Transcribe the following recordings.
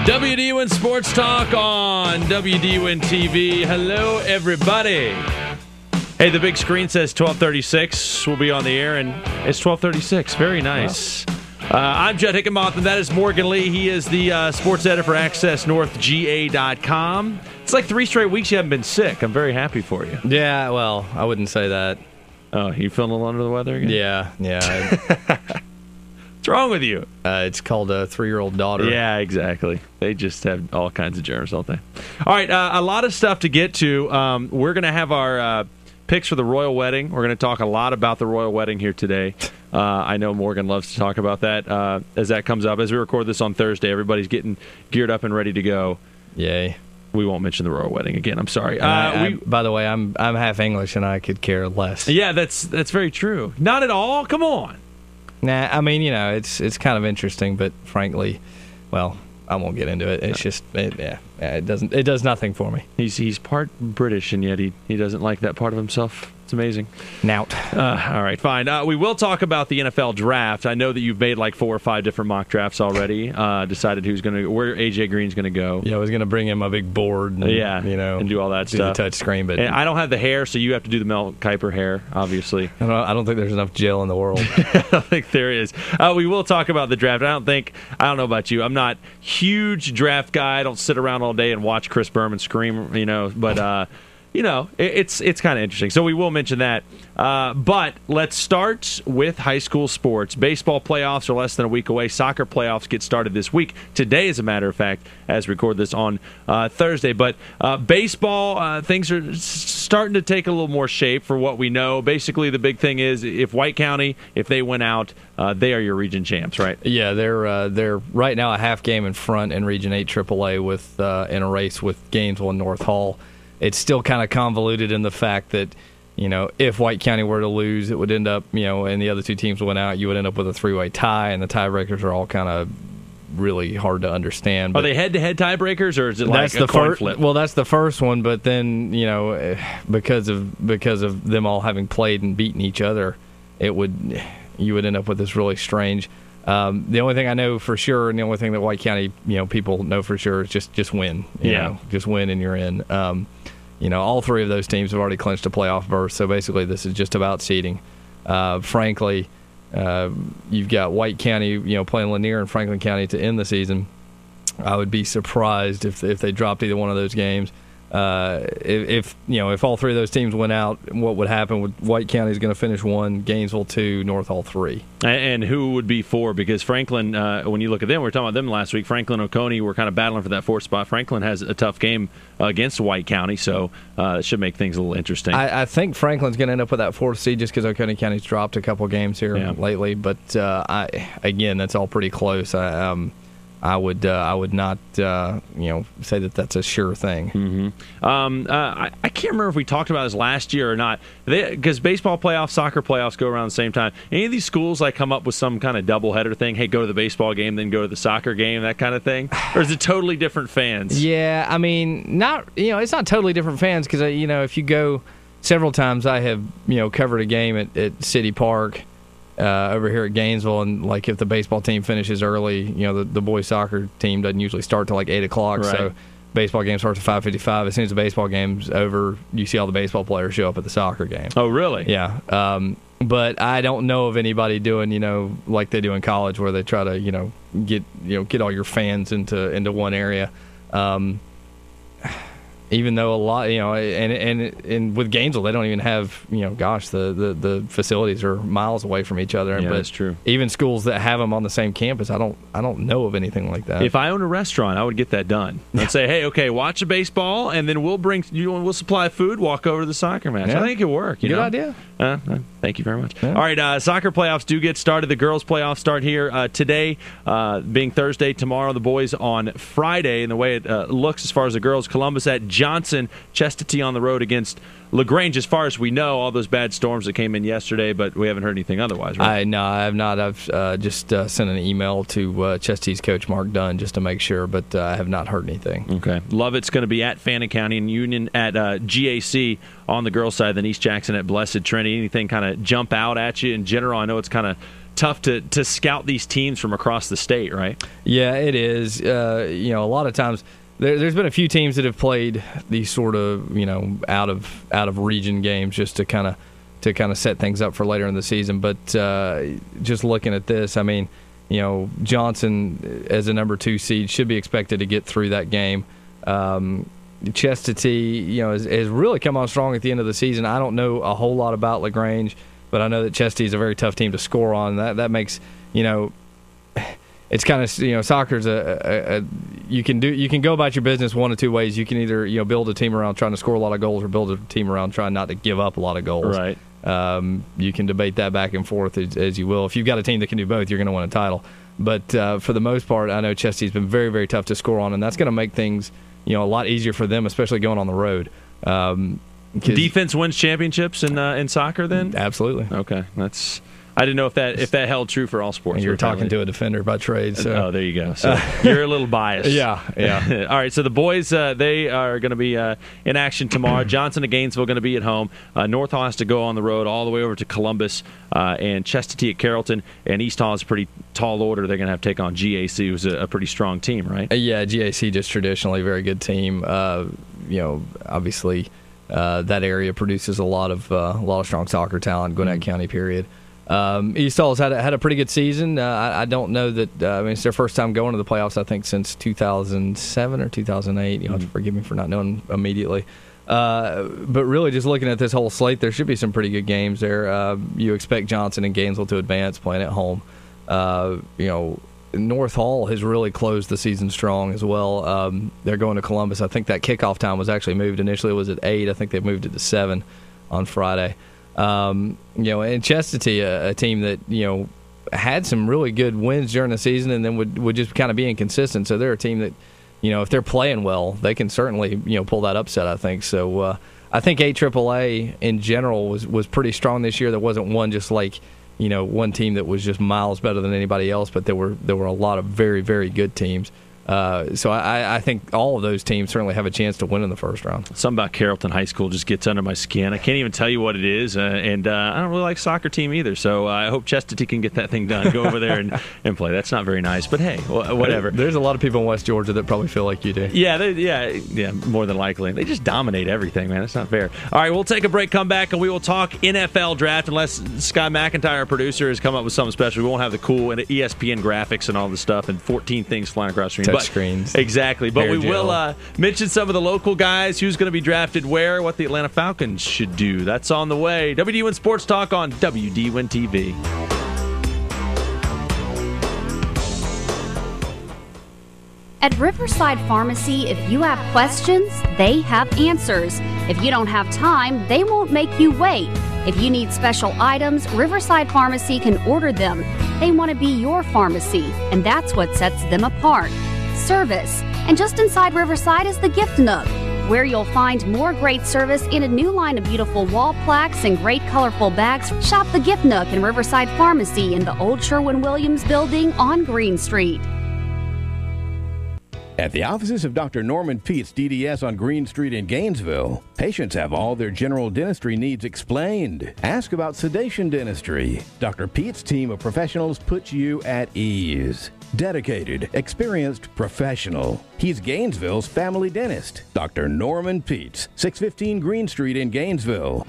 WDUN Sports Talk on WDUN TV. Hello, everybody. Hey, the big screen says 12:36. We'll be on the air, and it's 12:36. Very nice. Wow. I'm Judd Hickenbotham. That is Morgan Lee. He is the sports editor for AccessNorthGA.com. It's like 3 straight weeks you haven't been sick. I'm very happy for you. Yeah, well, I wouldn't say that. Oh, you feeling a little under the weather again? Yeah. What's wrong with you? It's called a 3-year-old daughter. Yeah, exactly. They just have all kinds of germs, don't they? All right, a lot of stuff to get to. We're going to have our picks for the royal wedding. We're going to talk a lot about the royal wedding here today. I know Morgan loves to talk about that as that comes up. As we record this on Thursday, everybody's getting geared up and ready to go. Yay. We won't mention the royal wedding again. I'm sorry. By the way, I'm half English, and I could care less. Yeah, that's very true. Not at all? Come on. Nah, I mean, it's kind of interesting, but frankly, well, I won't get into it. It's just, it does nothing for me. He's part British, and yet he doesn't like that part of himself. It's amazing. Nout. All right, fine. We will talk about the NFL draft. I know that you've made like 4 or 5 different mock drafts already. Decided where AJ Green's going to go. Yeah, I was going to bring in my big board. And, and do all that stuff. The touch screen, but and I don't have the hair, so you have to do the Mel Kiper hair, obviously. I don't think there's enough gel in the world. I don't think there is. We will talk about the draft. I don't know about you. I'm not huge draft guy. I don't sit around all day and watch Chris Berman scream. But. It's kind of interesting. So we will mention that. But let's start with high school sports. Baseball playoffs are less than a week away. Soccer playoffs get started this week. Today, as a matter of fact, as we record this on Thursday. But baseball, things are starting to take a little more shape for what we know. Basically, the big thing is if White County, if they win out, they are your region champs, right? Yeah, they're right now a half game in front in Region 8 AAA with in a race with Gainesville and North Hall. It's still kind of convoluted in the fact that, if White County were to lose, it would end up, and the other 2 teams went out, you would end up with a 3-way tie, and the tiebreakers are all kind of really hard to understand. But are they head-to-head tiebreakers, or is it like a coin flip? Well, that's the first one, but then, because of them all having played and beaten each other, you would end up with this really strange. The only thing I know for sure, and the only thing that White County, people know for sure is just win. Just win and you're in. All 3 of those teams have already clinched a playoff berth, so basically this is just about seeding. Frankly, you've got White County, playing Lanier and Franklin County to end the season. I would be surprised if they dropped either one of those games. If all 3 of those teams went out, what would happen? White County is going to finish 1, Gainesville 2, North Hall 3. And who would be 4? Because Franklin, when you look at them, we were talking about them last week. Franklin and Oconee were kind of battling for that 4th spot. Franklin has a tough game against White County, so it should make things a little interesting. I think Franklin's going to end up with that 4th seed just because Oconee County's dropped a couple games here lately. But again, that's all pretty close. I would not say that that's a sure thing. Mm-hmm. I can't remember if we talked about this last year or not, because baseball playoffs, soccer playoffs go around the same time. Any of these schools come up with some kind of doubleheader thing? Hey, go to the baseball game, then go to the soccer game, that kind of thing? Or is it totally different fans? Yeah, I mean, it's not totally different fans because if you go several times, I have covered a game at City Park. Over here at Gainesville, and if the baseball team finishes early, the boys soccer team doesn't usually start till 8 o'clock. Right. So baseball game starts at 5:55. As soon as the baseball game's over, you see all the baseball players show up at the soccer game. Oh, really? Yeah. But I don't know of anybody doing like they do in college, where they try to get all your fans into one area. Even though a lot, and with Gainesville, they don't even have, the facilities are miles away from each other. Yeah, but that's true. Even schools that have them on the same campus, I don't know of anything like that. If I owned a restaurant, I would get that done. I'd say, hey, okay, watch the baseball, and then we'll supply food, walk over to the soccer match. Yeah. I think it could work. Good idea. Thank you very much. Yeah. All right, soccer playoffs do get started. The girls' playoffs start here today, being Thursday. Tomorrow, the boys on Friday. And the way it looks as far as the girls, Columbus at Johnson, Chestatee on the road against LaGrange. As far as we know, all those bad storms that came in yesterday, but we haven't heard anything otherwise, right? No, I have not. I've just sent an email to Chestatee's coach, Mark Dunn, just to make sure, but I have not heard anything. Okay. Lovett's going to be at Fannin County, and Union at GAC on the girls' side, then East Jackson at Blessed Trinity. Anything kind of jump out at you in general? I know it's kind of tough to scout these teams from across the state, right? Yeah, it is. A lot of times there's been a few teams that have played these sort of out of region games just to kind of set things up for later in the season. But just looking at this, I mean, Johnson as a number 2 seed should be expected to get through that game. Chestatee, has really come on strong at the end of the season. I don't know a whole lot about LaGrange, but I know that Chestatee is a very tough team to score on. That makes, it's kind of, soccer's you can go about your business one of two ways. You can either build a team around trying to score a lot of goals, or build a team around trying not to give up a lot of goals. Right. You can debate that back and forth as you will. If you've got a team that can do both, you're going to win a title. But for the most part, I know Chestatee's been very, very tough to score on, and that's going to make things a lot easier for them, especially going on the road. Defense wins championships in soccer, then? Absolutely. Okay, I didn't know if that held true for all sports. You're talking to a defender by trade. So. Oh, there you go. So you're a little biased. Yeah. All right, so the boys, they are going to be in action tomorrow. Johnson and Gainesville going to be at home. North Hall has to go on the road all the way over to Columbus, and Chestatee at Carrollton. And East Hall is a pretty tall order. They're going to have to take on GAC, who's a pretty strong team, right? Yeah, GAC just traditionally a very good team. Obviously that area produces a lot of strong soccer talent, Gwinnett County, period. East Hall's had a pretty good season. I don't know that. It's their first time going to the playoffs, I think, since 2007 or 2008. You'll have to forgive me for not knowing immediately. But really, just looking at this whole slate, there should be some pretty good games there. You expect Johnson and Gainesville to advance, playing at home. North Hall has really closed the season strong as well. They're going to Columbus. I think that kickoff time was actually moved. Initially, it was at 8. I think they've moved it to 7 on Friday. And Chestatee, a team that had some really good wins during the season, and then would just kind of be inconsistent. So they're a team that, if they're playing well, they can certainly pull that upset, I think. So I think AAA in general was pretty strong this year. There wasn't one just like one team that was just miles better than anybody else, but there were a lot of very, very good teams. So I think all of those teams certainly have a chance to win in the first round. Something about Carrollton High School just gets under my skin. I can't even tell you what it is, and I don't really like soccer team either, so I hope Chestatee can get that thing done. Go over there and play. That's not very nice, but hey, whatever. There's a lot of people in West Georgia that probably feel like you do. Yeah, more than likely. They just dominate everything, man. It's not fair. All right, we'll take a break, come back, and we will talk NFL draft, unless Sky McIntyre, our producer, has come up with something special. We won't have the cool and ESPN graphics and all the stuff and 14 things flying across the screen. Touch screens. Exactly. But we will mention some of the local guys, who's going to be drafted where, what the Atlanta Falcons should do. That's on the way. WDUN Sports Talk on WDUN TV. At Riverside Pharmacy, if you have questions, they have answers. If you don't have time, they won't make you wait. If you need special items, Riverside Pharmacy can order them. They want to be your pharmacy, and that's what sets them apart. Service. And just inside Riverside is the Gift Nook, where you'll find more great service in a new line of beautiful wall plaques and great colorful bags. Shop the Gift Nook in Riverside Pharmacy in the old Sherwin-Williams building on Green Street. At the offices of Dr. Norman Peets, DDS on Green Street in Gainesville, patients have all their general dentistry needs explained. Ask about sedation dentistry. Dr. Peets' team of professionals puts you at ease. Dedicated, experienced professional. He's Gainesville's family dentist. Dr. Norman Peets, 615 Green Street in Gainesville.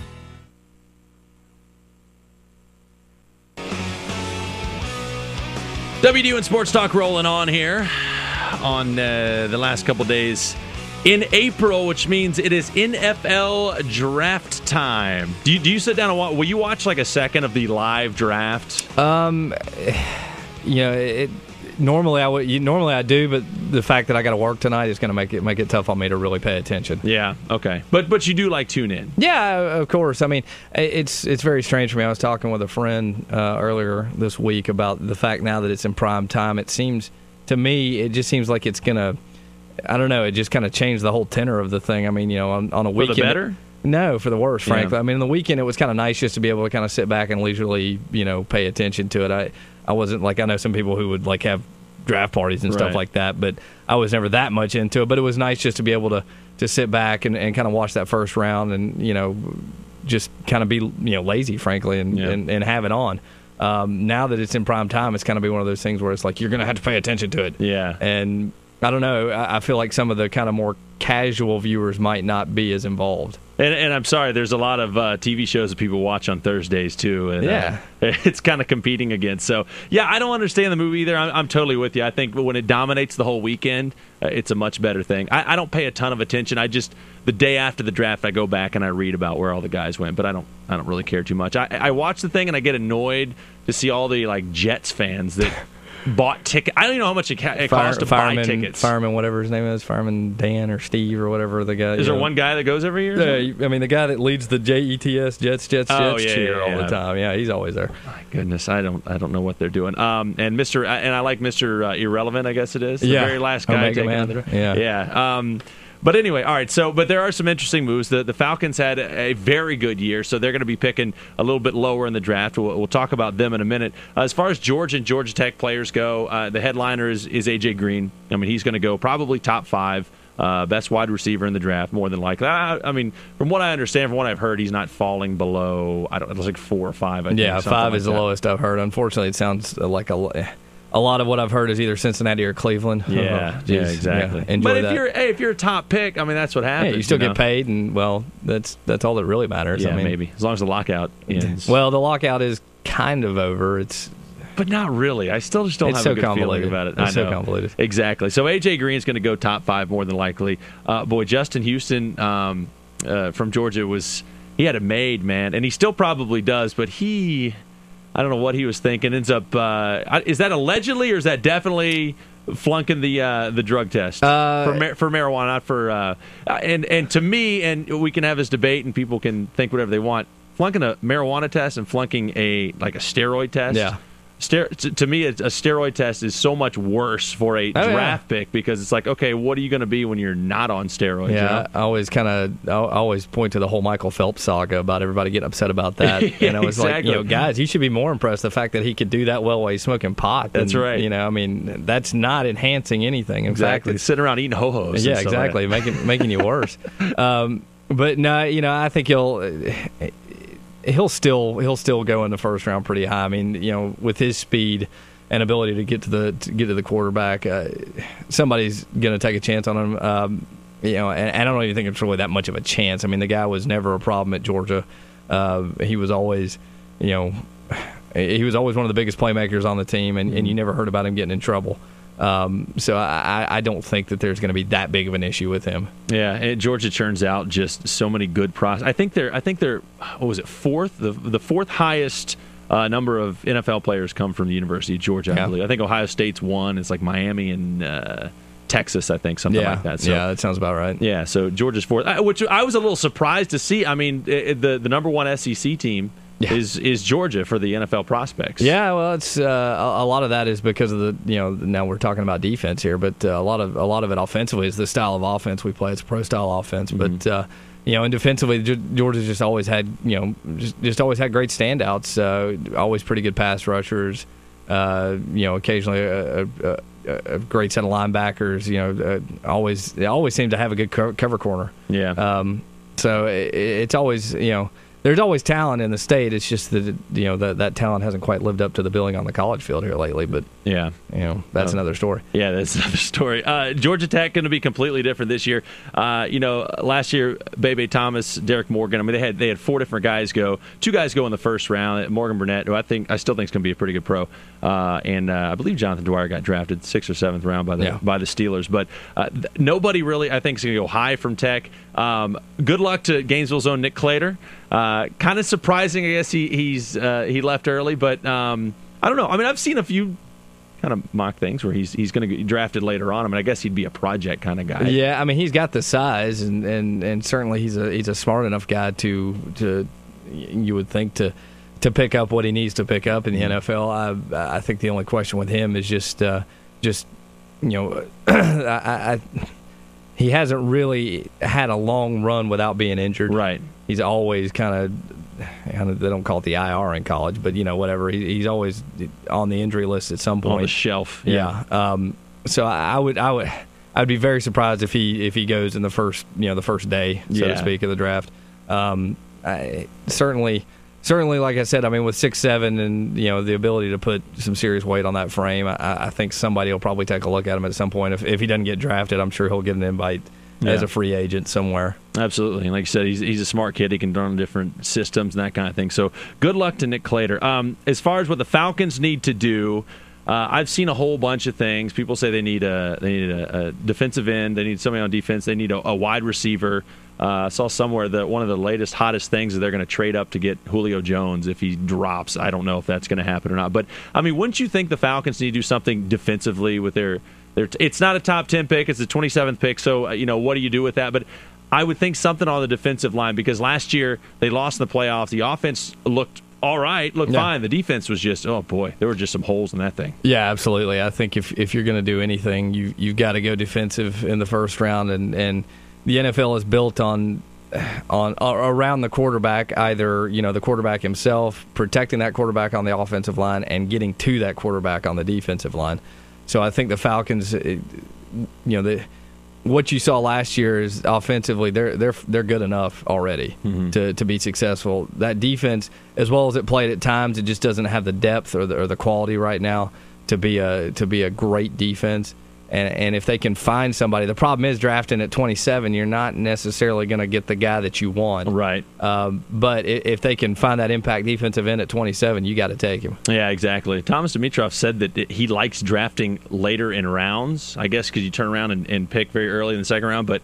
WDUN Sports Talk rolling on here on the last couple days in April, which means it is NFL draft time. Do you sit down and watch? Will you watch like a second of the live draft? Normally I do, but the fact that I got to work tonight is going to make it tough on me to really pay attention. Yeah, okay, but you do like tune in. Yeah, of course. I mean, it's very strange for me. I was talking with a friend earlier this week about the fact now that it's in prime time. It seems to me, it just seems like it's gonna. I don't know. It just kind of changed the whole tenor of the thing. I mean, on a weekend. For the better? No, for the worse, frankly. Yeah. I mean, on the weekend it was kind of nice just to be able to kind of sit back and leisurely, pay attention to it. I wasn't like, I know some people who would like have draft parties and stuff like that, but I was never that much into it. But it was nice just to be able to sit back and kind of watch that first round and, just kind of be, lazy, frankly, and have it on. Now that it's in prime time, it's kind of be one of those things where it's like you're going to have to pay attention to it. Yeah. And I don't know. I feel like some of the kind of more casual viewers might not be as involved. And I'm sorry, there's a lot of TV shows that people watch on Thursdays, too. And, it's kind of competing against. So, yeah, I don't understand the movie either. I'm totally with you. I think when it dominates the whole weekend, it's a much better thing. I don't pay a ton of attention. The day after the draft, I go back and I read about where all the guys went, but I don't really care too much. I watch the thing and I get annoyed to see all the, like, Jets fans that bought tickets. I don't even know how much it costs to buy tickets. Fireman, whatever his name is, Fireman Dan or Steve or whatever the guy. Is there one guy that goes every year? I mean, the guy that leads the JETS Jets cheer all the time. Yeah, he's always there. My goodness, I don't know what they're doing. And I like Mr. Irrelevant, I guess it is. The very last guy Omega Man. Yeah. But anyway, all right. But there are some interesting moves. The Falcons had a very good year, so they're going to be picking a little bit lower in the draft. We'll talk about them in a minute. As far as Georgia and Georgia Tech players go, the headliner is A.J. Green. I mean, he's going to go probably top 5, best wide receiver in the draft, more than likely. I mean, from what I understand, from what I've heard, he's not falling below. It's like 4 or 5. I think, 5 is the lowest I've heard. Unfortunately, it sounds like a lot of what I've heard is either Cincinnati or Cleveland. Yeah, exactly. Yeah, but if you're a top pick, I mean, that's what happens. Yeah, you still get paid, and that's all that really matters. Yeah, I mean, maybe as long as the lockout ends. Well, the lockout is kind of over. But not really. I still just don't have a good feeling about it. It's so convoluted. Exactly. So A.J. Green's going to go top 5 more than likely. Justin Houston from Georgia he had it made, man, and he still probably does, but I don't know what he was thinking. Ends up is that allegedly or is that definitely flunking the drug test for marijuana? Not for and to me, and we can have this debate and people can think whatever they want. Flunking a marijuana test and flunking a steroid test. Yeah. To me, a steroid test is so much worse for a draft pick because it's like, okay, what are you going to be when you're not on steroids? Yeah, I always point to the whole Michael Phelps saga about everybody getting upset about that. And I was exactly. like, guys, you should be more impressed the fact that he could do that well while he's smoking pot. That's right. I mean, that's not enhancing anything. Exactly. Sitting around eating ho-hos. Yeah, exactly. Making you worse. But no, I think he'll still go in the first round pretty high. I mean, with his speed and ability to get to the quarterback, somebody's going to take a chance on him. And I don't even think it's really that much of a chance. I mean, the guy was never a problem at Georgia. He was always, one of the biggest playmakers on the team, and you never heard about him getting in trouble. So I don't think that there's going to be that big of an issue with him. Yeah, and Georgia turns out just so many good prospects. I think they're what was it, 4th? The 4th highest number of NFL players come from the University of Georgia, I believe. I think Ohio State's 1. It's like Miami and Texas, I think, something like that. So, yeah, that sounds about right. Yeah, so Georgia's 4th, which I was a little surprised to see. I mean, the number 1 SEC team is Georgia for the NFL prospects. Yeah, well, it's a lot of that is because of the now we're talking about defense here, but a lot of it offensively is the style of offense we play. It's a pro style offense, but and defensively, Georgia's just always had just always had great standouts. Always pretty good pass rushers. Occasionally a great set of linebackers. They always seem to have a good cover corner. Yeah. So it's always there's always talent in the state. It's just that that talent hasn't quite lived up to the billing on the college field here lately. But that's another story. Yeah, that's another story. Georgia Tech going to be completely different this year. Last year, Bebe Thomas, Derek Morgan. I mean, they had 4 different guys go. 2 guys go in the first round. Morgan Burnett, who I still think is going to be a pretty good pro, and I believe Jonathan Dwyer got drafted 6th or 7th round by the Steelers. But nobody really, I think, is going to go high from Tech. Good luck to Gainesville's own Nick Clater. Kind of surprising, I guess he left early, but I don't know. I mean, I've seen a few kind of mock things where he's going to get drafted later on. I mean, I guess he'd be a project kind of guy. Yeah, I mean, he's got the size, and certainly he's a smart enough guy to you would think to pick up what he needs to pick up in the NFL. I think the only question with him is just he hasn't really had a long run without being injured. Right. He's always kind of they don't call it the IR in college, but whatever. He's always on the injury list at some point. On the shelf. Yeah. So I'd be very surprised if he goes in the first day, so to speak, of the draft. Certainly certainly, like I said, I mean, with 6'7" and the ability to put some serious weight on that frame, I think somebody will probably take a look at him at some point. If he doesn't get drafted, I'm sure he'll get an invite as a free agent somewhere. Absolutely. And like you said, he's a smart kid. He can run different systems and that kind of thing. So good luck to Nick Clater. As far as what the Falcons need to do, I've seen a whole bunch of things. People say they need a defensive end. They need somebody on defense. They need a wide receiver. I saw somewhere that one of the latest, hottest things is they're going to trade up to get Julio Jones if he drops. I don't know if that's going to happen or not. But, I mean, wouldn't you think the Falcons need to do something defensively with their it's not a top 10 pick. It's the 27th pick. So, what do you do with that? But I would think something on the defensive line because last year they lost in the playoffs. The offense looked all right, fine. The defense was just, oh boy, there were just some holes in that thing. Yeah, absolutely. I think if you're going to do anything, you've got to go defensive in the first round, and the NFL is built on around the quarterback, either the quarterback himself, protecting that quarterback on the offensive line, and getting to that quarterback on the defensive line. So I think the Falcons, what you saw last year is offensively they're good enough already to be successful. That defense, as well as it played at times, it just doesn't have the depth or the quality right now to be a great defense. And if they can find somebody, the problem is drafting at 27, you're not necessarily going to get the guy that you want. Right. But if they can find that impact defensive end at 27, you got to take him. Yeah, exactly. Thomas Dimitroff said that he likes drafting later in rounds, I guess because you turn around and pick very early in the second round. But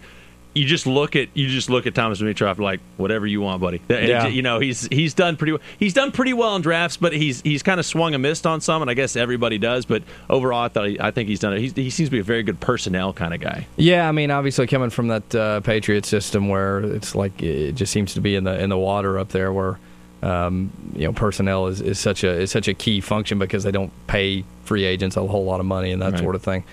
you just look at Thomas Dimitroff like whatever you want, buddy. Yeah. He's done pretty well in drafts, but he's kind of swung and missed on some, and I guess everybody does. But overall, I think he's done it. He seems to be a very good personnel kind of guy. Yeah, I mean, obviously coming from that Patriot system where it's like it just seems to be in the water up there, where personnel is such a key function because they don't pay free agents a whole lot of money and that sort of thing.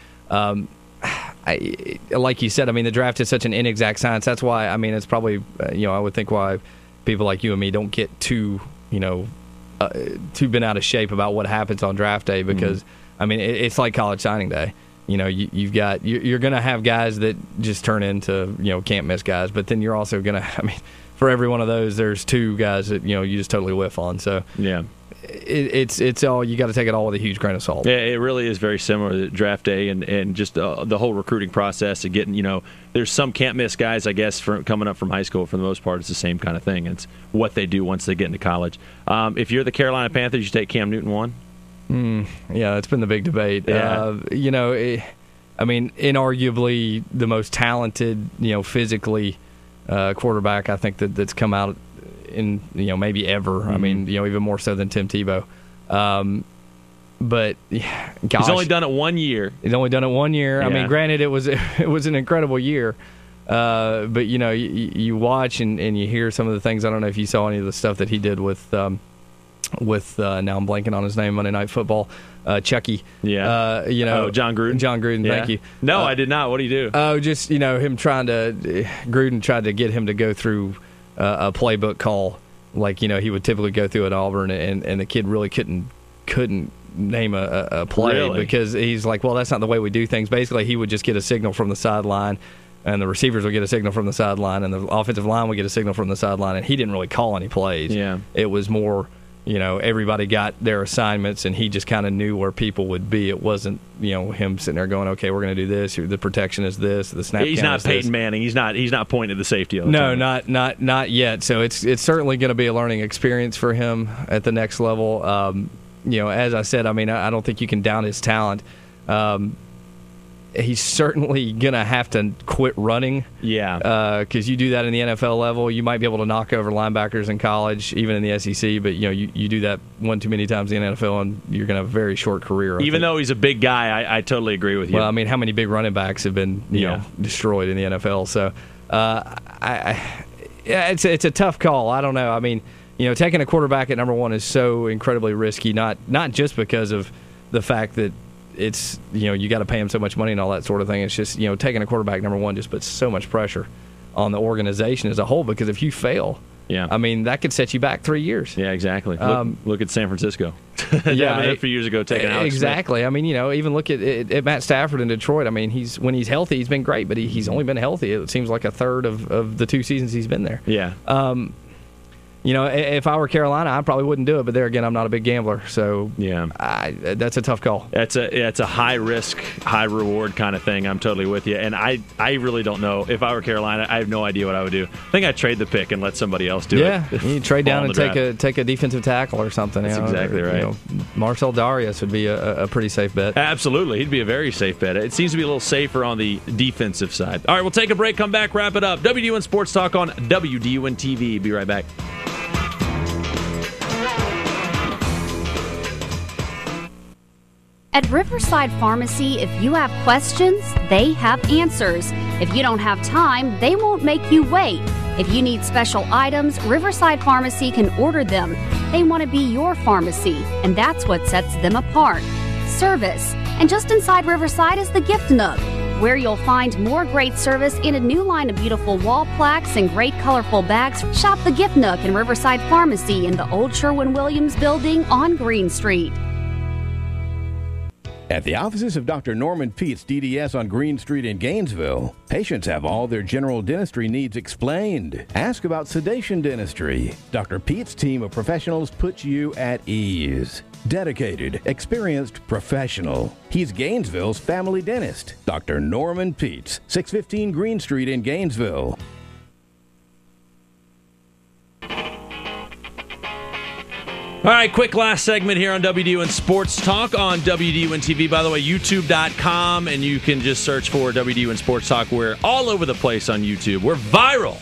Like you said, I mean, the draft is such an inexact science. That's why, I mean, it's probably, I would think why people like you and me don't get too bent out of shape about what happens on draft day because, I mean, it's like college signing day. You're going to have guys that just turn into, can't miss guys, but then you're also going to, I mean, for every one of those, there's two guys that, you just totally whiff on. So, yeah. It's all, you got to take it all with a huge grain of salt. Yeah, it really is very similar to draft day and just the whole recruiting process of getting, there's some can't miss guys, I guess, coming up from high school. For the most part, it's the same kind of thing. It's what they do once they get into college. If you're the Carolina Panthers, you take Cam Newton 1? Yeah, it's been the big debate. Yeah. I mean, inarguably the most talented, physically quarterback I think that's come out in maybe ever. I mean, even more so than Tim Tebow. But gosh, he's only done it 1 year. Yeah. I mean, granted, it was an incredible year. But you watch and you hear some of the things. I don't know if you saw any of the stuff that he did with now I'm blanking on his name, Monday Night Football. Chucky. Yeah. John Gruden. John Gruden, yeah. Thank you. No, I did not. What did he do? Oh, just, him Gruden tried to get him to go through a playbook call like, he would typically go through at Auburn, and the kid really couldn't name a play. Really? Because he's like, well, that's not the way we do things. Basically, he would just get a signal from the sideline, and the receivers would get a signal from the sideline, and the offensive line would get a signal from the sideline, and he didn't really call any plays. Yeah. It was more, everybody got their assignments, and he just kind of knew where people would be. It wasn't, him sitting there going, okay, we're going to do this. The protection is this. The snap. He's not Peyton Manning. He's not pointing at the safety all the time. No, not yet. So it's certainly going to be a learning experience for him at the next level. As I said, I mean, I don't think you can down his talent. He's certainly going to have to quit running. Yeah. Because you do that in the NFL level, you might be able to knock over linebackers in college, even in the SEC, but you do that one too many times in the NFL, and you're going to have a very short careir. Even though he's a big guy, I totally agree with you. Well, I mean, how many big running backs have been destroyed in the NFL? So, it's a tough call. I don't know. I mean, taking a quarterback at number one is so incredibly risky, not just because of the fact that it's, you got to pay him so much money and all that sort of thing. It's just, taking a quarterback number one just puts so much pressure on the organization as a whole, because if you fail, I mean, that could set you back 3 years. Yeah, exactly. Look at San Francisco. Yeah, a few years ago, taking Alex exactly. Smith. I mean, even look at Matt Stafford in Detroit. I mean, when he's healthy, he's been great, but he's only been healthy, it seems like, a third of the 2 seasons he's been there. Yeah. if I were Carolina, I probably wouldn't do it. But there again, I'm not a big gambler, so yeah, that's a tough call. It's a high risk, high reward kind of thing. I'm totally with you, and I really don't know. If I were Carolina, I have no idea what I would do. I think I'd trade the pick and let somebody else do it. Yeah, you trade down and take a defensive tackle or something. That's exactly right. Marcel Darius would be a pretty safe bet. Absolutely, he'd be a very safe bet. It seems to be a little safer on the defensive side. All right, we'll take a break, come back, wrap it up. WDUN Sports Talk on WDUN TV. Be right back. At Riverside Pharmacy, if you have questions, they have answers. If you don't have time, they won't make you wait. If you need special items, Riverside Pharmacy can order them. They want to be your pharmacy, and that's what sets them apart. Service. And just inside Riverside is the Gift Nook, where you'll find more great service in a new line of beautiful wall plaques and great colorful bags. Shop the Gift Nook in Riverside Pharmacy in the old Sherwin-Williams building on Green Street. At the offices of Dr. Norman Peets, DDS on Green Street in Gainesville, patients have all their general dentistry needs explained. Ask about sedation dentistry. Dr. Peets' team of professionals puts you at ease. Dedicated, experienced, professional. He's Gainesville's family dentist. Dr. Norman Peets, 615 Green Street in Gainesville. All right, quick last segment here on WDUN Sports Talk on WDUN TV. By the way, YouTube.com, and you can just search for WDUN Sports Talk. We're all over the place on YouTube. We're viral.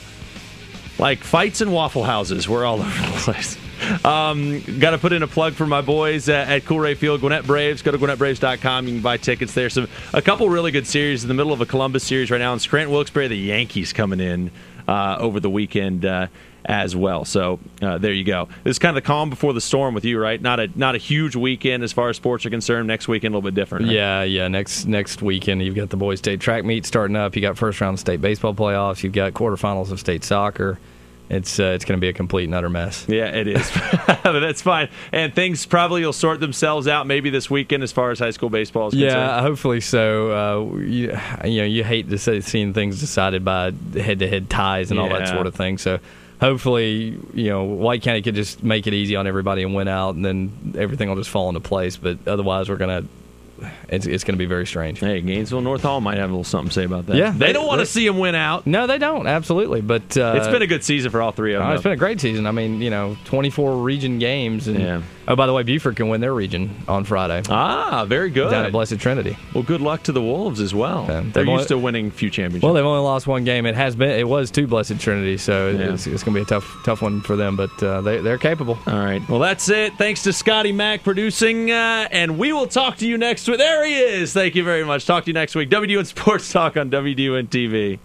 Like fights and Waffle Houses. We're all over the place. Got to put in a plug for my boys at Coolray Field, Gwinnett Braves. Go to GwinnettBraves.com. You can buy tickets there. A couple really good series in the middle of a Columbus series right now. In Scranton Wilkes-Barre, the Yankees coming in over the weekend as well. So there you go. This is kind of the calm before the storm with you, right? Not a huge weekend as far as sports are concerned. Next weekend a little bit different. Right? Yeah. Next weekend you've got the boys' state track meet starting up. You got first round of state baseball playoffs. You've got quarterfinals of state soccer. It's going to be a complete and utter mess. Yeah, it is. But that's fine. And things probably will sort themselves out maybe this weekend as far as high school baseball is concerned. Yeah, hopefully so. You hate to seeing things decided by head-to-head ties and all that sort of thing. So hopefully, White County could just make it easy on everybody and win out, and then everything will just fall into place. But otherwise, it's going to be very strange. Hey, Gainesville North Hall might have a little something to say about that. Yeah, they don't want to see them win out. No, they don't. Absolutely, but it's been a good season for all three of them. It's been a great season. I mean, 24 region games, and oh, by the way, Buford can win their region on Friday. Ah, very good. Down at Blessed Trinity. Well, good luck to the Wolves as well. They're used to winning a few championships. Well, they've only lost one game. It was to Blessed Trinity, so it's going to be a tough one for them. But they're capable. All right. Well, that's it. Thanks to Scotty Mack producing, and we will talk to you next week. There he is. Thank you very much. Talk to you next week. WDUN Sports Talk on WDUN TV.